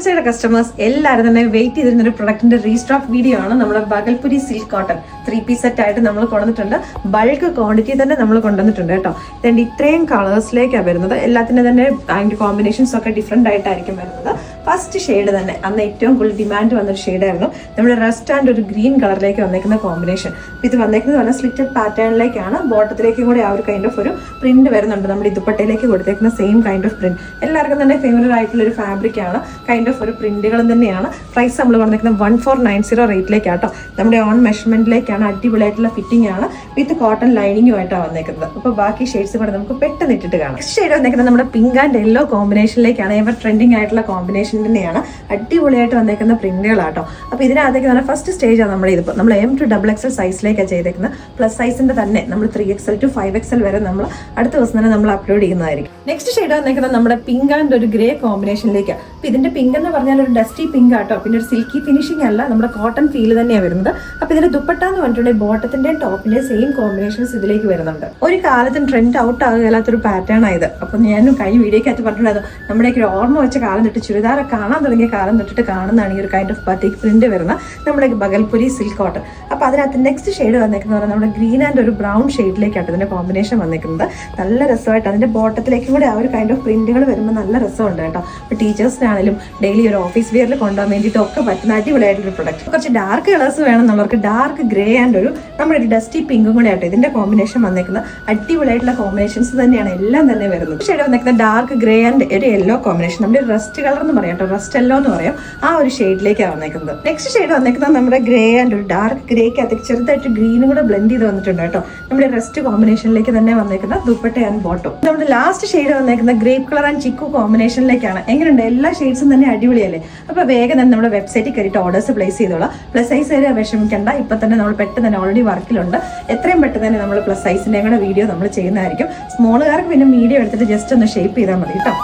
ഫാൻസിയുടെ customers എല്ലാവരും തന്നെ wait ചെയ്തിരുന്ന ഒരു പ്രൊഡക്റ്റിന്റെ റീസ്റ്റോക്ക് വീഡിയോ ആണ്. നമ്മുടെ ബഗൽപുരി സിൽക്ക് കോട്ടൺ 3 പീസ് സെറ്റ് ആയിട്ട് നമ്മൾ കൊണ്ടുവന്നിട്ടുണ്ട്. ബൾക്ക് ക്വാണ്ടിറ്റി തന്നെ നമ്മൾ കൊണ്ടുവന്നിട്ടുണ്ട് കേട്ടോ. ഇതുകൊണ്ട് ഇത്രയും കളേഴ്സിലേക്കാണ് വരുന്നത്. എല്ലാത്തിൻ്റെ തന്നെ അതിൻ്റെ കോമ്പിനേഷൻസ് ഒക്കെ ഡിഫറെൻ്റ് ആയിട്ടായിരിക്കും വരുന്നത്. ഫസ്റ്റ് ഷെയ്ഡ് തന്നെ അന്ന് ഏറ്റവും കൂടുതൽ ഡിമാൻഡ് വന്നൊരു ഷെയ്ഡായിരുന്നു നമ്മുടെ റസ്റ്റ് ആൻഡ് ഒരു ഗ്രീൻ കളറിലേക്ക് വന്നേക്കുന്ന കോമ്പിനേഷൻ. ഇത് വന്നേക്കുന്നത് പറഞ്ഞാൽ സ്ലിറ്റഡ് പാറ്റേണിലേക്കാണ്. ബോട്ടത്തിലേക്കും കൂടി ആ ഒരു കൈൻഡ് ഓഫ് ഒരു പ്രിന്റ് വരുന്നുണ്ട്. നമ്മുടെ ദുപ്പട്ടയിലേക്ക് കൊടുത്തേക്കുന്ന സെയിം കൈൻഡ് ഓഫ് പ്രിന്റ്. എല്ലാവർക്കും തന്നെ ഫേവറേറ്റ് ആയിട്ടുള്ള ഒരു ഫാബ്രിക് ആണ്. കൈൻഡ് ഓഫ് ഒരു പ്രിന്റുകളും തന്നെയാണ്. പ്രൈസ് നമ്മൾ വന്നേക്കുന്നത് 1490 റേറ്റിലേക്കാട്ടോ. നമ്മുടെ ഓൺ മെഷർമെന്റിലേക്കാണ്. അടിപൊളിയായിട്ടുള്ള ഫിറ്റിംഗ് ആണ്. വിത്ത് കോട്ടൺ ലൈനിങ്ങുമായിട്ടാണ് വന്നേക്കുന്നത്. അപ്പോൾ ബാക്കി ഷെയ്ഡ്സ് കൂടെ നമുക്ക് പെട്ടെന്ന് ഇട്ടിട്ട് കാണാം. ഷെയ്ഡ് വന്നേക്കുന്നത് നമ്മുടെ പിങ്ക് ആൻഡ് യെല്ലോ കോമ്പിനേഷനിലേക്കാണ്. എവർ ട്രെൻഡിങ് ആയിട്ടുള്ള കോമ്പിനേഷൻ തന്നെയാണ്. അടിപൊളിയായിട്ട് വന്നേക്കുന്ന പ്രിന്റുകളാട്ടോ. അപ്പോൾ ഇതിനകത്തേക്ക് നല്ല ഫസ്റ്റ് സ്റ്റേജാണ് നമ്മുടെ ഇതിപ്പോൾ നമ്മൾ M to XXL സൈസിലേക്കാണ് ചെയ്തേക്കുന്നത്. പ്ലസ് സൈസിന്റെ തന്നെ നമ്മൾ 3XL to 5XL വരെ നമ്മൾ അടുത്ത ദിവസം തന്നെ നമ്മൾ അപ്ലോഡ് ചെയ്യുന്നതായിരിക്കും. നെക്സ്റ്റ് ഷെയ്ഡ് വന്നേക്കുന്നത് നമ്മുടെ പിങ്ക് ആൻഡ് ഒരു ഗ്രേ കോമ്പിനേഷനിലേക്ക്. അപ്പോൾ ഇതിന്റെ പിങ്ക് എന്ന് പറഞ്ഞാൽ ഒരു ഡസ്റ്റി പിങ്ക് ആട്ടോ. പിന്നെ ഒരു സിൽക്കി ഫിനിഷിംഗ് അല്ല, നമ്മുടെ കോട്ടൺ ഫീൽ തന്നെയാണ് വരുന്നത്. അപ്പോൾ ഇതിന്റെ ദുപ്പട്ട എന്ന് പറഞ്ഞിട്ടുണ്ടെങ്കിൽ ബോട്ടത്തിന്റെയും ടോപ്പിന്റെയും സെയിം കോമ്പിനേഷൻസ് ഇതിലേക്ക് വരുന്നുണ്ട്. ഒരു കാലത്തും ട്രെൻഡ് ഔട്ട് ആകാത്തൊരു പാറ്റേൺ ആയത്. അപ്പോൾ ഞാൻ കഴിഞ്ഞ വീഡിയോക്കകത്ത് പറഞ്ഞിട്ടുണ്ടായിരുന്നു നമ്മുടെയൊക്കെ ഒരു ഓർമ്മ വെച്ച കാലം തൊട്ട് ചുരിദാർ കാണാൻ തുടങ്ങിയ കാലം തൊട്ടിട്ട് കാണുന്നതാണ് ഈ ഒരു കൈൻഡ് ഓഫ് ബാറ്റിക് പ്രിന്റ് വരുന്ന നമ്മുടെ ബഗൽപുരി സിൽക്ക് കോട്ടൺ. അപ്പോൾ അതിനകത്ത് നെക്സ്റ്റ് ഷെയ്ഡ് വന്നേക്കുന്നത് പറഞ്ഞാൽ നമ്മുടെ ഗ്രീൻ ആൻഡ് ഒരു ബ്രൗൺ ഷെയ്ഡിലേക്കാണ് ഇതിന്റെ കോമ്പിനേഷൻ വന്നേക്കുന്നത്. നല്ല രസമായിട്ട് അതിന്റെ ബോട്ടത്തിലേക്കും കൂടി ആ ഒരു കൈൻഡ് ഓഫ് പ്രിന്റുകൾ വരുമ്പോൾ നല്ല രസമുണ്ട് കേട്ടോ. ഇപ്പോൾ ടീച്ചേഴ്സിനാണെങ്കിലും ഡെയിലി ഒരു ഓഫീസ് വെയറിൽ കൊണ്ടുപോകാൻ വേണ്ടിയിട്ട് ഒക്കെ പറ്റുന്ന അടിപൊളിയായിട്ടൊരു പ്രൊഡക്റ്റ്. കുറച്ച് ഡാർക്ക് കളേഴ്സ് വേണമെന്നുള്ളവർക്ക് ഡാർക്ക് ഗ്രേ ആൻഡ് ഒരു നമ്മുടെ ഒരു ഡസ്റ്റി പിങ്കും കൂടെ ആയിട്ട് ഇതിന്റെ കോമ്പിനേഷൻ വന്നേക്കുന്ന അടിപൊളിയായിട്ടുള്ള കോമ്പിനേഷൻസ് തന്നെയാണ് എല്ലാം തന്നെ വരുന്നത്. ഷെയ്ഡ് വന്നേക്കുന്ന ഡാർക്ക് ഗ്രേ ആൻഡ് ഒരു യെല്ലോ കോമ്പിനേഷൻ. നമ്മുടെ റസ്റ്റ് കളർ എന്ന് പറയാം കേട്ടോ, റസ്റ്റ് യെല്ലോ എന്ന് പറയാം. ആ ഒരു ഷെയ്ഡിലേക്കാണ് വന്നേക്കുന്നത്. നെക്സ്റ്റ് ഷെയ്ഡ് വന്നേക്കുന്നത് നമ്മുടെ ഗ്രേ ആൻഡ് ഒരു ഡാർക്ക് ഗ്രേക്കകത്ത് ചെറുതായിട്ട് ഗ്രീനും കൂടെ ബ്ലെൻഡ് ചെയ്ത് വന്നിട്ടുണ്ട് കേട്ടോ. നമ്മുടെ റസ്റ്റ് കോമ്പിനേഷനിലേക്ക് തന്നെ വന്നേക്കുന്ന ദുപ്പട്ട ആൻഡ് ബോട്ടം. നമ്മുടെ ലാസ്റ്റ് ഷെയ്ഡ് വന്നേക്കുന്ന ഗ്രേപ്പ് കളർ ആൻഡ് ചിക്കു കോമ്പിനേഷനിലേക്കാണ്. എങ്ങനെയുണ്ട്? എല്ലാ ഷെയ്ഡ്സും തന്നെ അടിപൊളിയല്ലേ? അപ്പോൾ വേഗം തന്നെ നമ്മുടെ വെബ്സൈറ്റിൽ കയറിയിട്ട് ഓർഡേഴ്സ് പ്ലേസ് ചെയ്തോളാം. പ്ലസ് സൈസ് വരെ വിഷമിക്കേണ്ട. ഇപ്പം തന്നെ നമ്മൾ പെട്ടെന്ന് തന്നെ ഓൾറെഡി വർക്കിലുണ്ട്. എത്രയും പെട്ടെന്ന് തന്നെ നമ്മൾ പ്ലസ് സൈസിൻ്റെ കൂടെ വീഡിയോ നമ്മൾ ചെയ്യുന്നതായിരിക്കും. സ്മോളുകാർക്ക് പിന്നെ മീഡിയം എടുത്തിട്ട് ജസ്റ്റ് ഒന്ന് ഷേപ്പ് ചെയ്താൽ മതി കേട്ടോ.